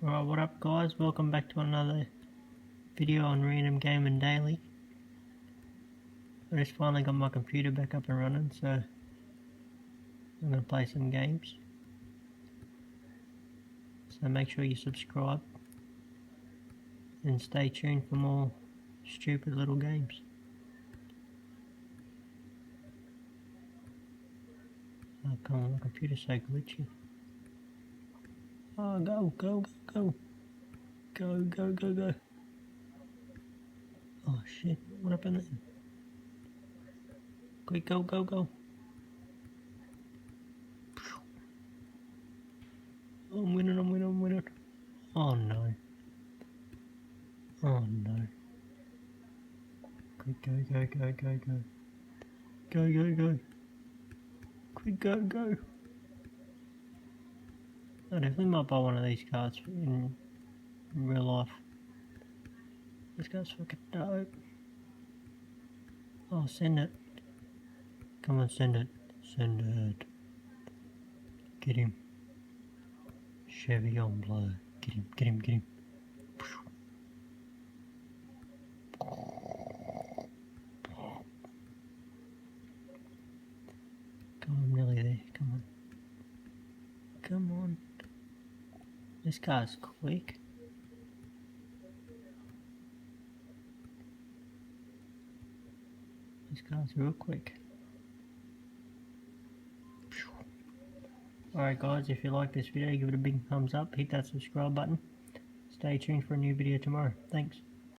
Alright, what up guys? Welcome back to another video on Random Gaming Daily. I just finally got my computer back up and running, so I'm going to play some games. So make sure you subscribe and stay tuned for more stupid little games. Oh come on, my computer's so glitchy. Oh, go. Go. Oh shit, what happened then? Quick, go. I'm winning. Oh no. Quick, go. Go. Quick, go. I definitely might buy one of these cards in real life. This guy's fucking dope. Oh, send it. Come on, send it. Get him. Chevy on blow. Get him. Come on, I'm nearly there. Come on. This guy's quick. This guy's real quick. Alright guys, if you like this video, give it a big thumbs up, hit that subscribe button. Stay tuned for a new video tomorrow. Thanks.